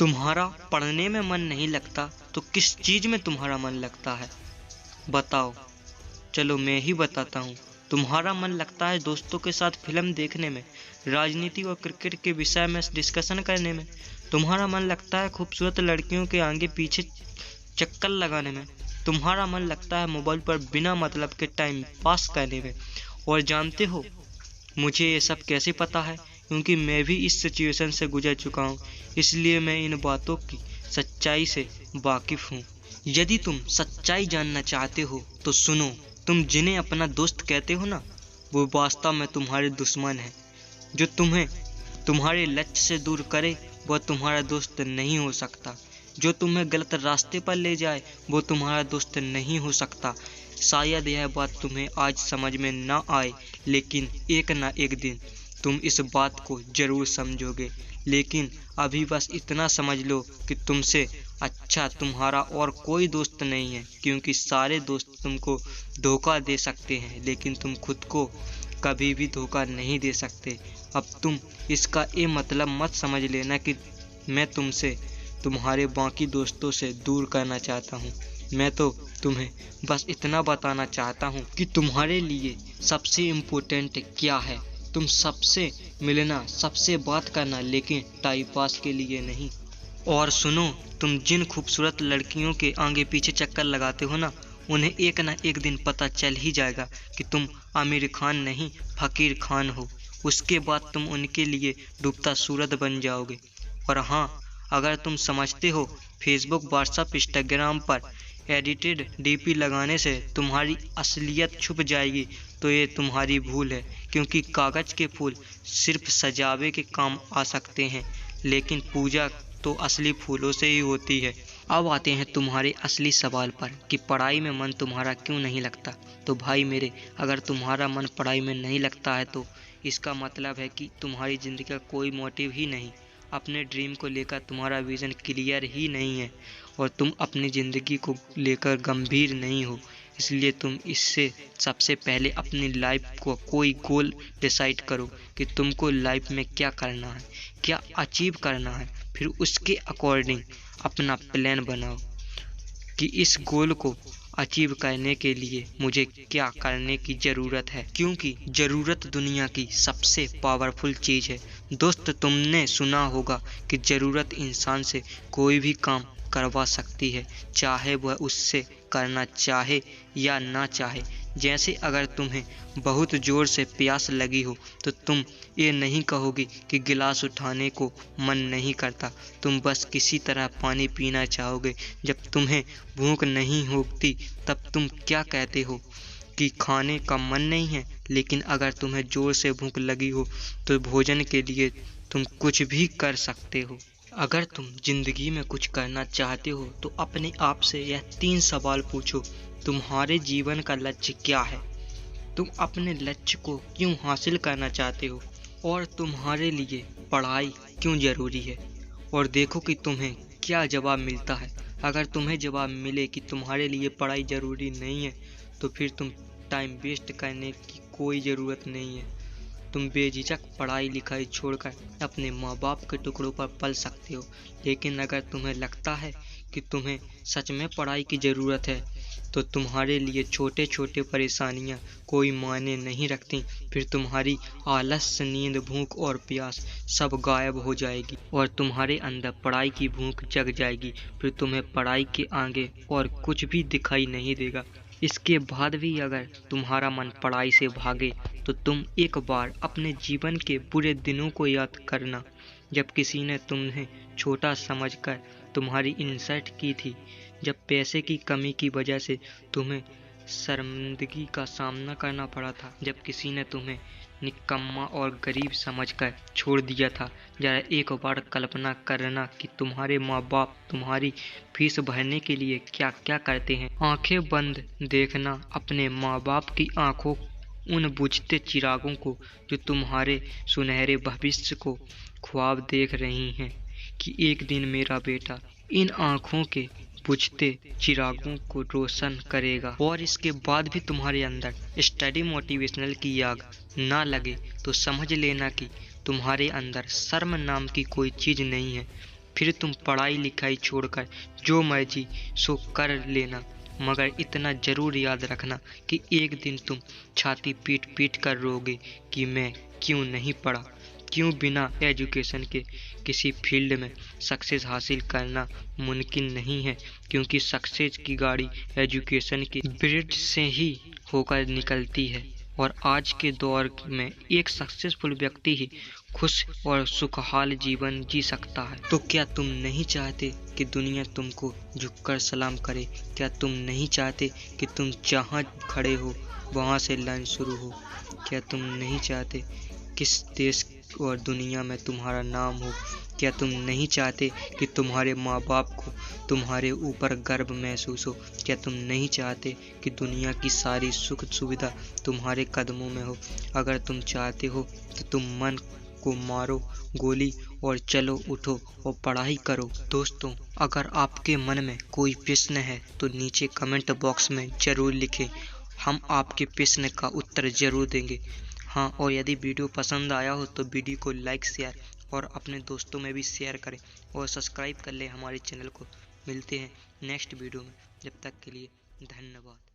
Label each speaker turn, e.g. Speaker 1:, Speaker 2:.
Speaker 1: तुम्हारा पढ़ने में मन नहीं लगता तो किस चीज़ में तुम्हारा मन लगता है? बताओ। चलो मैं ही बताता हूँ। तुम्हारा मन लगता है दोस्तों के साथ फिल्म देखने में, राजनीति और क्रिकेट के विषय में डिस्कशन करने में। तुम्हारा मन लगता है खूबसूरत लड़कियों के आगे पीछे चक्कर लगाने में। तुम्हारा मन लगता है मोबाइल पर बिना मतलब के टाइम पास करने में। और जानते हो मुझे ये सब कैसे पता है? क्योंकि मैं भी इस सिचुएशन से गुजर चुका हूँ, इसलिए मैं इन बातों की सच्चाई से वाकिफ़ हूँ। यदि तुम सच्चाई जानना चाहते हो तो सुनो, तुम जिन्हें अपना दोस्त कहते हो ना, वो वास्तव में तुम्हारे दुश्मन हैं। जो तुम्हें तुम्हारे लक्ष्य से दूर करे वह तुम्हारा दोस्त नहीं हो सकता। जो तुम्हें गलत रास्ते पर ले जाए वो तुम्हारा दोस्त नहीं हो सकता। शायद यह बात तुम्हें आज समझ में ना आए, लेकिन एक ना एक दिन तुम इस बात को जरूर समझोगे। लेकिन अभी बस इतना समझ लो कि तुमसे अच्छा तुम्हारा और कोई दोस्त नहीं है, क्योंकि सारे दोस्त तुमको धोखा दे सकते हैं लेकिन तुम खुद को कभी भी धोखा नहीं दे सकते। अब तुम इसका ये मतलब मत समझ लेना कि मैं तुमसे तुम्हारे बाकी दोस्तों से दूर करना चाहता हूँ। मैं तो तुम्हें बस इतना बताना चाहता हूँ कि तुम्हारे लिए सबसे इम्पोर्टेंट क्या है। तुम सबसे मिलना, सबसे बात करना, लेकिन टाइम पास के लिए नहीं। और सुनो, तुम जिन खूबसूरत लड़कियों के आगे पीछे चक्कर लगाते हो ना, उन्हें एक ना एक दिन पता चल ही जाएगा कि तुम आमिर खान नहीं फकीर खान हो। उसके बाद तुम उनके लिए डूबता सूरज बन जाओगे। और हाँ, अगर तुम समझते हो फेसबुक, व्हाट्सएप, इंस्टाग्राम पर एडिटेड डीपी लगाने से तुम्हारी असलियत छुप जाएगी, तो ये तुम्हारी भूल है। क्योंकि कागज़ के फूल सिर्फ सजावे के काम आ सकते हैं, लेकिन पूजा तो असली फूलों से ही होती है। अब आते हैं तुम्हारे असली सवाल पर कि पढ़ाई में मन तुम्हारा क्यों नहीं लगता। तो भाई मेरे, अगर तुम्हारा मन पढ़ाई में नहीं लगता है तो इसका मतलब है कि तुम्हारी ज़िंदगी का कोई मोटिव ही नहीं। अपने ड्रीम को लेकर तुम्हारा विज़न क्लियर ही नहीं है और तुम अपनी ज़िंदगी को लेकर गंभीर नहीं हो। इसलिए तुम इससे सबसे पहले अपनी लाइफ को कोई गोल डिसाइड करो कि तुमको लाइफ में क्या करना है, क्या अचीव करना है। फिर उसके अकॉर्डिंग अपना प्लान बनाओ कि इस गोल को अचीव करने के लिए मुझे क्या करने की ज़रूरत है, क्योंकि ज़रूरत दुनिया की सबसे पावरफुल चीज़ है। दोस्त, तुमने सुना होगा कि ज़रूरत इंसान से कोई भी काम करवा सकती है, चाहे वह उससे करना चाहे या ना चाहे। जैसे अगर तुम्हें बहुत ज़ोर से प्यास लगी हो तो तुम ये नहीं कहोगे कि गिलास उठाने को मन नहीं करता, तुम बस किसी तरह पानी पीना चाहोगे। जब तुम्हें भूख नहीं होती तब तुम क्या कहते हो कि खाने का मन नहीं है। लेकिन अगर तुम्हें ज़ोर से भूख लगी हो तो भोजन के लिए तुम कुछ भी कर सकते हो। अगर तुम जिंदगी में कुछ करना चाहते हो तो अपने आप से यह 3 सवाल पूछो। तुम्हारे जीवन का लक्ष्य क्या है? तुम अपने लक्ष्य को क्यों हासिल करना चाहते हो? और तुम्हारे लिए पढ़ाई क्यों ज़रूरी है? और देखो कि तुम्हें क्या जवाब मिलता है। अगर तुम्हें जवाब मिले कि तुम्हारे लिए पढ़ाई ज़रूरी नहीं है तो फिर तुम टाइम वेस्ट करने की कोई ज़रूरत नहीं है। तुम बेझिझक पढ़ाई लिखाई छोड़कर अपने माँ बाप के टुकड़ों पर पल सकते हो। लेकिन अगर तुम्हें लगता है कि तुम्हें सच में पढ़ाई की ज़रूरत है तो तुम्हारे लिए छोटे छोटे परेशानियाँ कोई मायने नहीं रखती। फिर तुम्हारी आलस्य, नींद, भूख और प्यास सब गायब हो जाएगी और तुम्हारे अंदर पढ़ाई की भूख जग जाएगी। फिर तुम्हें पढ़ाई के आगे और कुछ भी दिखाई नहीं देगा। इसके बाद भी अगर तुम्हारा मन पढ़ाई से भागे तो तुम एक बार अपने जीवन के बुरे दिनों को याद करना, जब किसी ने तुम्हें छोटा समझकर तुम्हारी इंसल्ट की थी, जब पैसे की कमी की वजह से तुम्हें शर्मिंदगी का सामना करना पड़ा था, जब किसी ने तुम्हें निकम्मा और गरीब समझकर छोड़ दिया था। जरा एक बार कल्पना करना कि तुम्हारे माँ बाप तुम्हारी फीस भरने के लिए क्या क्या करते हैं। आंखें बंद देखना अपने माँ बाप की आंखों, उन बुझते चिरागों को जो तुम्हारे सुनहरे भविष्य को ख्वाब देख रही हैं कि एक दिन मेरा बेटा इन आँखों के बुझते चिरागों को रोशन करेगा। और इसके बाद भी तुम्हारे अंदर स्टडी मोटिवेशनल की आग ना लगे तो समझ लेना कि तुम्हारे अंदर शर्म नाम की कोई चीज़ नहीं है। फिर तुम पढ़ाई लिखाई छोड़कर जो मर्जी सो कर लेना, मगर इतना जरूर याद रखना कि एक दिन तुम छाती पीट पीट कर रोगे कि मैं क्यों नहीं पढ़ा, क्यों बिना एजुकेशन के किसी फील्ड में सक्सेस हासिल करना मुमकिन नहीं है, क्योंकि सक्सेस की गाड़ी एजुकेशन की ब्रिज से ही होकर निकलती है। और आज के दौर में एक सक्सेसफुल व्यक्ति ही खुश और सुखहाल जीवन जी सकता है। तो क्या तुम नहीं चाहते कि दुनिया तुमको झुककर सलाम करे? क्या तुम नहीं चाहते कि तुम जहाँ खड़े हो वहाँ से लाइन शुरू हो? क्या तुम नहीं चाहते किस देश और दुनिया में तुम्हारा नाम हो? क्या तुम नहीं चाहते कि तुम्हारे माँ बाप को तुम्हारे ऊपर गर्व महसूस हो? क्या तुम नहीं चाहते कि दुनिया की सारी सुख सुविधा तुम्हारे कदमों में हो? अगर तुम चाहते हो तो तुम मन को मारो गोली और चलो उठो और पढ़ाई करो। दोस्तों, अगर आपके मन में कोई प्रश्न है तो नीचे कमेंट बॉक्स में ज़रूर लिखें, हम आपके प्रश्न का उत्तर ज़रूर देंगे। हाँ, और यदि वीडियो पसंद आया हो तो वीडियो को लाइक शेयर और अपने दोस्तों में भी शेयर करें और सब्सक्राइब कर लें हमारे चैनल को। मिलते हैं नेक्स्ट वीडियो में, जब तक के लिए धन्यवाद।